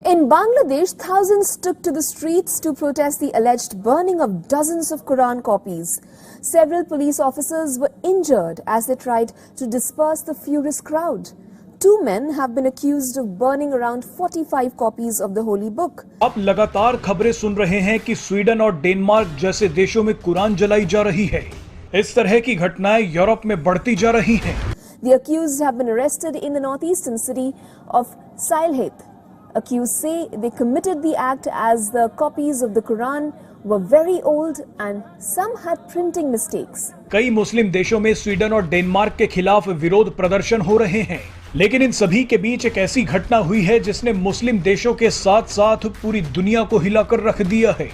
In Bangladesh, thousands took to the streets to protest the alleged burning of dozens of Quran copies. Several police officers were injured as they tried to disperse the furious crowd. Two men have been accused of burning around 45 copies of the holy book. आप लगातार खबरें सुन रहे हैं कि Sweden और Denmark जैसे देशों में कुरान जलाई जा रही है। इस तरह की घटनाएं यूरोप में बढ़ती जा रही हैं। The accused have been arrested in the northeastern city of Sylhet. Accused say they committed the act as the copies of the Quran were very old and some had printing mistakes. कई मुस्लिम देशों में Sweden और Denmark के खिलाफ विरोध प्रदर्शन हो रहे हैं, लेकिन इन सभी के बीच एक ऐसी घटना हुई है जिसने मुस्लिम देशों के साथ साथ पूरी दुनिया को हिलाकर रख दिया है।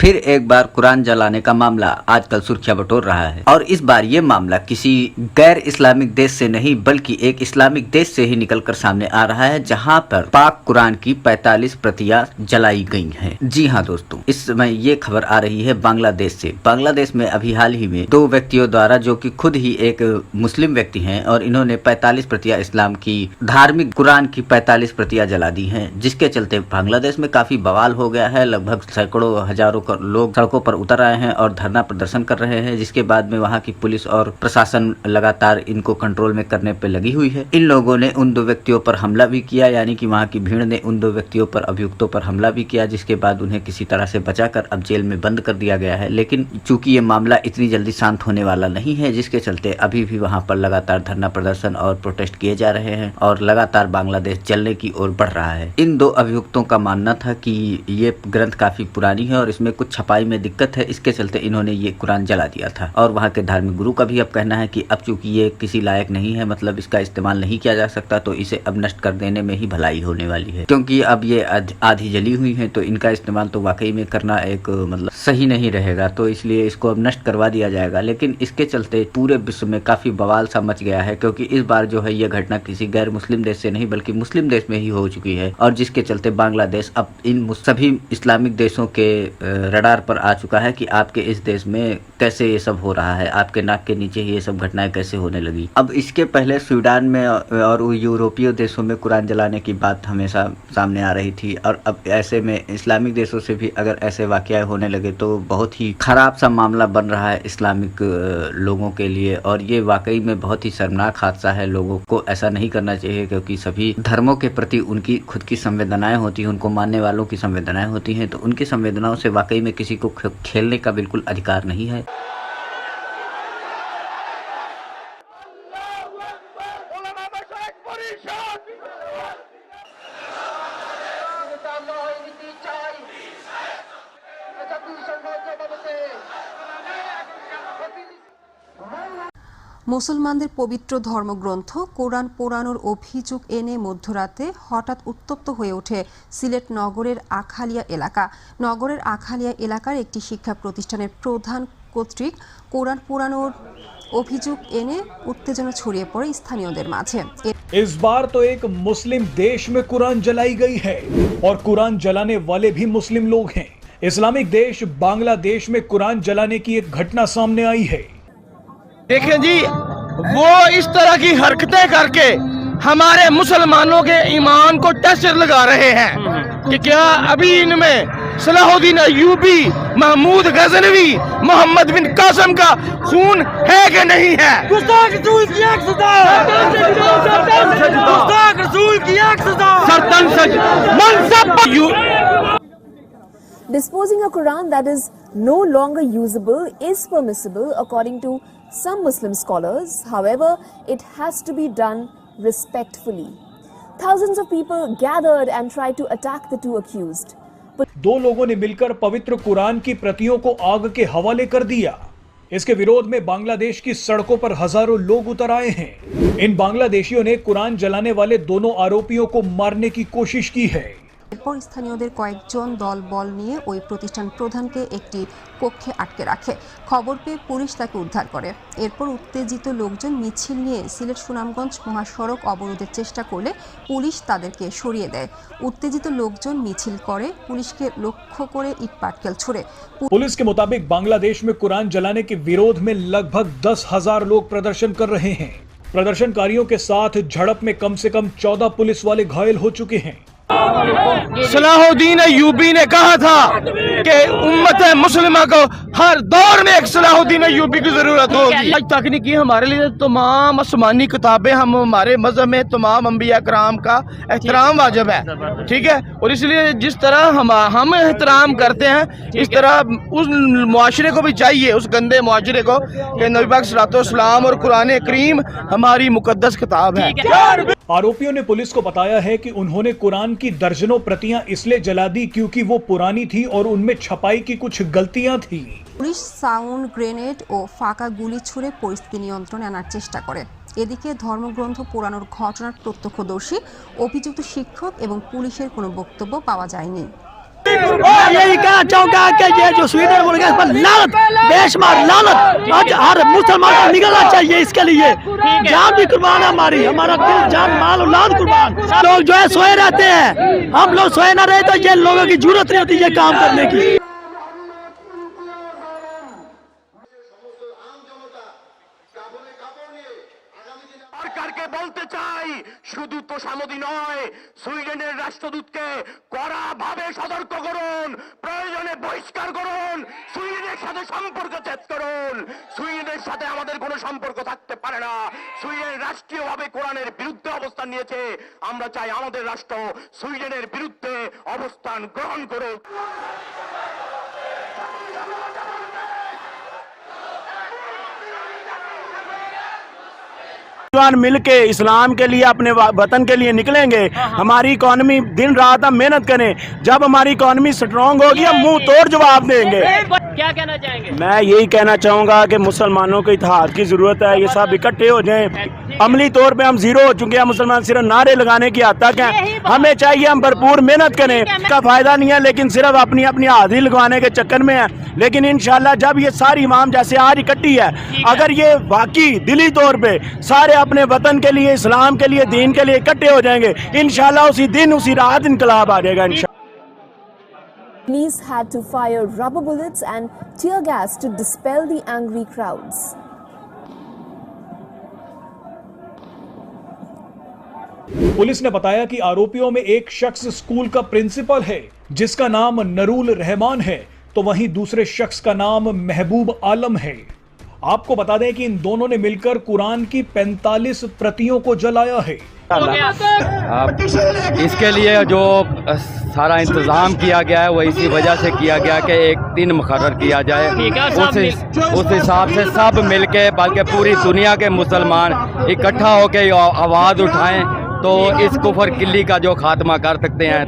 फिर एक बार कुरान जलाने का मामला आजकल सुर्खियां बटोर रहा है और इस बार ये मामला किसी गैर इस्लामिक देश से नहीं बल्कि एक इस्लामिक देश से ही निकलकर सामने आ रहा है, जहां पर पाक कुरान की 45 प्रतियां जलाई गई हैं। जी हां दोस्तों, इस समय ये खबर आ रही है बांग्लादेश से। बांग्लादेश में अभी हाल ही में दो व्यक्तियों द्वारा, जो कि खुद ही एक मुस्लिम व्यक्ति हैं, और इन्होंने 45 प्रतियां इस्लाम की धार्मिक कुरान की 45 प्रतियां जला दी है, जिसके चलते बांग्लादेश में काफी बवाल हो गया है। लगभग सैकड़ों हजारों लोग सड़कों पर उतर आए हैं और धरना प्रदर्शन कर रहे हैं, जिसके बाद में वहां की पुलिस और प्रशासन लगातार इनको कंट्रोल में करने पे लगी हुई है। इन लोगों ने उन दो व्यक्तियों पर हमला भी किया, यानी कि वहां की भीड़ ने उन दो व्यक्तियों पर, अभियुक्तों पर हमला भी किया, जिसके बाद उन्हें किसी तरह से बचाकर अब जेल में बंद कर दिया गया है। लेकिन चूंकि ये मामला इतनी जल्दी शांत होने वाला नहीं है, जिसके चलते अभी भी वहां पर लगातार धरना प्रदर्शन और प्रोटेस्ट किए जा रहे हैं और लगातार बांग्लादेश जलने की ओर बढ़ रहा है। इन दो अभियुक्तों का मानना था कि ये ग्रंथ काफी पुरानी है और इसमें कुछ छपाई में दिक्कत है, इसके चलते इन्होंने ये कुरान जला दिया था। और वहाँ के धार्मिक गुरु का भी अब कहना है कि अब चूंकि ये किसी लायक नहीं है, मतलब इसका इस्तेमाल नहीं किया जा सकता, तो इसे अब नष्ट कर देने में ही भलाई होने वाली है, क्योंकि अब ये आधी जली हुई है, तो इनका इस्तेमाल तो वाकई में करना एक मतलब सही नहीं रहेगा, तो इसलिए इसको अब नष्ट करवा दिया जाएगा। लेकिन इसके चलते पूरे विश्व में काफी बवाल सा मच गया है, क्योंकि इस बार जो है यह घटना किसी गैर मुस्लिम देश से नहीं बल्कि मुस्लिम देश में ही हो चुकी है, और जिसके चलते बांग्लादेश अब इन सभी इस्लामिक देशों के रडार पर आ चुका है कि आपके इस देश में कैसे ये सब हो रहा है, आपके नाक के नीचे ही ये सब घटनाएं कैसे होने लगी। अब इसके पहले स्वीडन में और यूरोपीय देशों में कुरान जलाने की बात हमेशा सामने आ रही थी, और अब ऐसे में इस्लामिक देशों से भी अगर ऐसे वाकया होने लगे तो बहुत ही खराब सा मामला बन रहा है इस्लामिक लोगों के लिए, और ये वाकई में बहुत ही शर्मनाक हादसा है। लोगों को ऐसा नहीं करना चाहिए, क्योंकि सभी धर्मों के प्रति उनकी खुद की संवेदनाएं होती हैं, उनको मानने वालों की संवेदनाएं होती हैं, तो उनकी संवेदनाओं से वाकई में किसी को खेलने का बिल्कुल अधिकार नहीं है। মুসলমানদের পবিত্র ধর্মগ্রন্থ কোরআন পোড়ানোর অভিযোগ এনে মধ্যরাতে হঠাৎ উত্তপ্ত হয়ে ওঠে সিলেট নগরের আখালিয়া এলাকা। নগরের আখালিয়া এলাকার একটি শিক্ষা প্রতিষ্ঠানের প্রধান কর্তৃক কোরআন পোড়ানোর অভিযোগ এনে উত্তেজনা ছড়িয়ে পড়ে স্থানীয়দের মাঝে। इस बार तो एक मुस्लिम देश में कुरान जलाई गई है और कुरान जलाने वाले भी मुस्लिम लोग हैं। इस्लामिक देश बांग्लादेश में कुरान जलाने की एक घटना सामने आई है। देखें जी, वो इस तरह की हरकतें करके हमारे मुसलमानों के ईमान को टेस्टर लगा रहे हैं कि क्या अभी इनमें सलाहुद्दीन अय्यूबी, महमूद गजनवी, मोहम्मद बिन कासिम का खून है कि नहीं है। Disposing a Quran that is no longer usable is permissible according to some Muslim scholars. However, it has to be done respectfully. Thousands of people gathered and tried to attack the two accused. दो लोगों ने मिलकर पवित्र कुरान की प्रतियों को आग के हवाले कर दिया। इसके विरोध में बांग्लादेश की सड़कों पर हजारों लोग उतर आए हैं। इन बांग्लादेशियों ने कुरान जलाने वाले दोनों आरोपियों को मारने की कोशिश की है। এরপর স্থানীয়দের কয়েকজন দল বল নিয়ে ওই প্রতিষ্ঠান প্রধানকে একটি কক্ষে আটকে রাখে। খবর পেয়ে পুলিশ তাকে উদ্ধার করে। এরপর উত্তেজিত লোকজন মিছিল নিয়ে সিলেট সুনামগঞ্জ মহাসড়ক অবরোধের চেষ্টা করলে পুলিশ তাদেরকে সরিয়ে দেয়। উত্তেজিত লোকজন মিছিল করে পুলিশকে লক্ষ্য করে ইট পাটকেল ছোড়ে। पुलिस के मुताबिक बांग्लादेश में कुरान जलाने के विरोध में लगभग 10,000 लोग प्रदर्शन कर रहे हैं। प्रदर्शनकारियों के साथ झड़प में कम से कम 14 पुलिस वाले घायल हो चुके हैं। सलाहुद्दीन अय्यूबी ने कहा था कि उम्मत मुस्लिमा को हर दौर में एक सलाहुद्दीन अय्यूबी की जरूरत होगी। आज तकनीकी हमारे लिए तमाम आसमानी किताबें, हम हमारे मजहब में तमाम अंबिया कराम का एहतराम वाजिब है, ठीक है। और इसलिए जिस तरह हम एहतराम करते हैं, इस तरह उस मुआशरे को भी चाहिए, उस गंदे मुआशरे को, कि नबी पाक सल्लल्लाहु अलैहि वसल्लम और कुरान करीम हमारी मुकद्दस किताब है। आरोपियों ने पुलिस को बताया है कि उन्होंने कुरान की दर्जनों प्रतियां इसलिए जला दी क्योंकि वो पुरानी थी और उनमें छपाई की कुछ गलतियां थी। পুলিশ সাউন্ড গ্রেনেড ও ফাঁকা গুলি ছুড়ে পরিস্থিতি নিয়ন্ত্রণে আনার চেষ্টা করে। এদিকে ধর্মগ্রন্থ পোড়ানোর ঘটনার প্রত্যক্ষদর্শী, অভিযুক্ত শিক্ষক এবং পুলিশের কোনো বক্তব্য পাওয়া যায়নি। यही कहना चाहूंगा कि ये जो स्वीडन मुल्क है इस पर लानत, बेशुमार लानत, आज हर मुसलमान को निकलना चाहिए। इसके लिए जान भी कुर्बान है हमारी, हमारा दिल, जान, माल, औलाद कुर्बान। लोग जो है सोए रहते हैं, हम लोग सोए ना रहे तो ये लोगों की जरूरत नहीं होती ये काम करने की। সরকারকে বলতে চাই, শুধু তোষামোদী নয়, সুইডেনের রাষ্ট্রদূতকে কড়াভাবে সতর্ক করুন, প্রয়োজনে বহিষ্কার করুন, সুইডেনের সাথে সম্পর্ক ছেদ করুন। সুইডেনের সাথে আমাদের কোনো সম্পর্ক থাকতে পারে না। সুইডেন রাষ্ট্রীয়ভাবে কোরআনের বিরুদ্ধে অবস্থান নিয়েছে। আমরা চাই আমাদের রাষ্ট্র সুইডেনের বিরুদ্ধে অবস্থান গ্রহণ করুক। जवान मिलके इस्लाम के लिए, अपने वतन के लिए निकलेंगे, हमारी इकॉनमी दिन रात हम मेहनत करें, जब हमारी इकॉनमी स्ट्रॉन्ग होगी हम मुंह तोड़ जवाब देंगे। क्या कहना चाहेंगे? मैं यही कहना चाहूंगा कि मुसलमानों को इत्तेहाद की जरूरत है, ये सब इकट्ठे हो जाएं। अमली तौर पे हम जीरो हो चुके हैं, मुसलमान सिर्फ नारे लगाने की हद तक हैं। हमें चाहिए हम भरपूर मेहनत करें, इसका फायदा नहीं है, लेकिन सिर्फ अपनी अपनी हाजिरी लगवाने के चक्कर में है। लेकिन इंशाल्लाह जब ये सारी इमाम जैसे आज इकट्ठी है, अगर ये वाकई दिली तौर पे सारे अपने वतन के लिए, इस्लाम के लिए, दीन के लिए इकट्ठे हो जाएंगे, इंशाल्लाह उसी दिन उसी रात इनकलाब आ जाएगा इंशाल्लाह। Police had to fire rubber bullets and tear gas to dispel the angry crowds. Police ने बताया कि आरोपियों में एक शख्स स्कूल का प्रिंसिपल है जिसका नाम नरूल रहमान है, तो वहीं दूसरे शख्स का नाम महबूब आलम है। आपको बता दें कि इन दोनों ने मिलकर कुरान की 45 प्रतियों को जलाया है। इसके लिए जो सारा इंतजाम किया गया है वो इसी वजह से किया गया कि एक दिन मुकर्रर किया जाए, उस हिसाब से सब मिलके, बल्कि पूरी दुनिया के मुसलमान इकट्ठा होकर आवाज़ उठाएं तो इस कुफर किल्ली का जो खात्मा कर सकते हैं।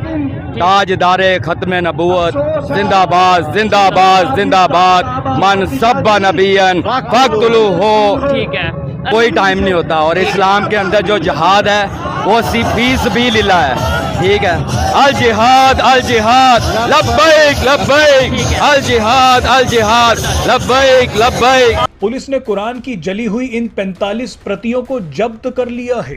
ताजदारे खत्म नबूवत जिंदाबाद जिंदाबाद जिंदाबाद, मन सब्बा नबियन फक्तुलू हो। ठीक है, कोई टाइम नहीं होता, और इस्लाम के अंदर जो जिहाद है वो फीस भी लिल्लाह है, ठीक है। अल जिहाद लब्बैक लब्बैक, अल जिहाद लब्बैक लब्बैक। पुलिस ने कुरान की जली हुई इन 45 प्रतियों को जब्त कर लिया है।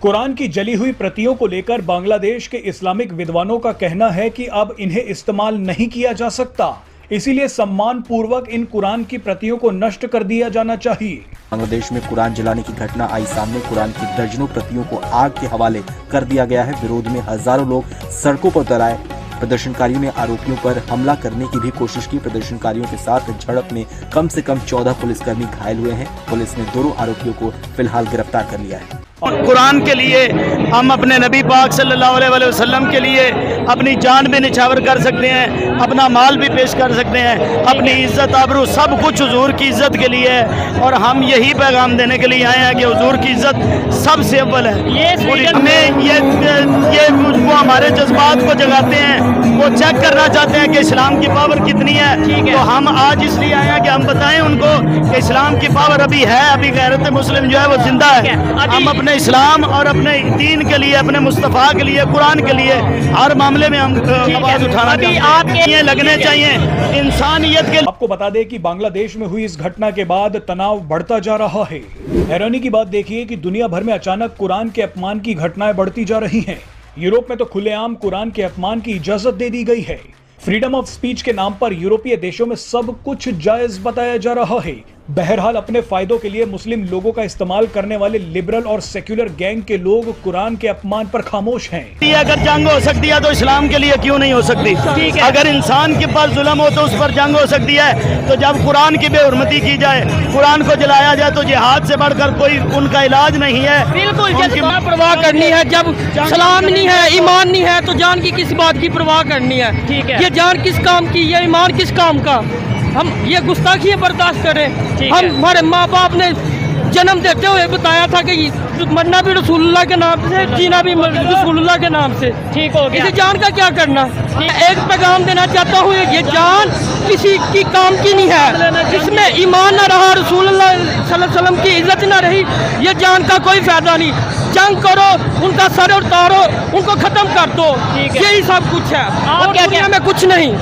कुरान की जली हुई प्रतियों को लेकर बांग्लादेश के इस्लामिक विद्वानों का कहना है कि अब इन्हें इस्तेमाल नहीं किया जा सकता, इसीलिए सम्मान पूर्वक इन कुरान की प्रतियों को नष्ट कर दिया जाना चाहिए। बांग्लादेश में कुरान जलाने की घटना आई सामने। कुरान की दर्जनों प्रतियों को आग के हवाले कर दिया गया है। विरोध में हजारों लोग सड़कों पर उतर आए। प्रदर्शनकारियों ने आरोपियों पर हमला करने की भी कोशिश की। प्रदर्शनकारियों के साथ झड़प में कम से कम 14 पुलिसकर्मी घायल हुए हैं। पुलिस ने दोनों आरोपियों को फिलहाल गिरफ्तार कर लिया है। कुरान के लिए हम अपने नबी पाक सल्लल्लाहु अलैहि वसल्लम के लिए अपनी जान भी निछावर कर सकते हैं, अपना माल भी पेश कर सकते हैं, अपनी इज्जत आबरू सब कुछ हुजूर की इज्जत के लिए है। और हम यही पैगाम देने के लिए आए हैं कि हुजूर की इज्जत सबसे अव्वल है। ये वो हमारे जज्बात को जगाते हैं, वो चेक करना चाहते हैं कि इस्लाम की पावर कितनी है। तो हम आज इसलिए आए हैं कि हम बताएं उनको कि इस्लाम की पावर अभी है, अभी गैरत मुस्लिम जो है वो जिंदा है। हम अपने इस्लाम और अपने दीन के लिए, अपने मुस्तफ़ा के लिए, कुरान के लिए हर मामले में हम आवाज उठाना चाहिए, ये लगने चाहिए इंसानियत के। आपको बता दें कि बांग्लादेश में हुई इस घटना के बाद तनाव बढ़ता जा रहा है। हैरानी की बात देखिए कि दुनिया भर में अचानक कुरान के अपमान की घटनाएं बढ़ती जा रही हैं। यूरोप में तो खुलेआम कुरान के अपमान की इजाजत दे दी गई है। फ्रीडम ऑफ स्पीच के नाम पर यूरोपीय देशों में सब कुछ जायज बताया जा रहा है। बहरहाल अपने फायदों के लिए मुस्लिम लोगों का इस्तेमाल करने वाले लिबरल और सेक्युलर गैंग के लोग कुरान के अपमान पर खामोश हैं। अगर जंग हो सकती है तो इस्लाम के लिए क्यों नहीं हो सकती? अगर इंसान के पास जुल्म हो तो उस पर जंग हो सकती है। तो जब कुरान की बेहुरमती की जाए, कुरान को जलाया जाए, तो जिहाद से बढ़कर कोई उनका इलाज नहीं है। बिल्कुल, क्या परवाह करनी है? जब सलाम नहीं है, ईमान नहीं है, तो जान की किस बात की परवाह करनी है? ठीक है। ये जान किस काम की, ये ईमान किस काम का? हम ये गुस्ताखी बर्दाश्त करें? हमारे माँ बाप ने जन्म देते हुए बताया था कि मरना भी रसूलुल्लाह के नाम से, जीना भी रसूलुल्लाह के नाम से। ठीक हो गया। इसे जान का क्या करना? एक पैगाम देना चाहता हूँ, ये जान किसी की काम की नहीं है। जिसमें ईमान न रहा, रसूलुल्लाह सल्लल्लाहु अलैहि वसल्लम की इज्जत न रही, ये जान का कोई फायदा नहीं। जंग करो, उनका सर उतारो, उनको खत्म कर दो, यही सब कुछ है। और दुनिया में कुछ नहीं।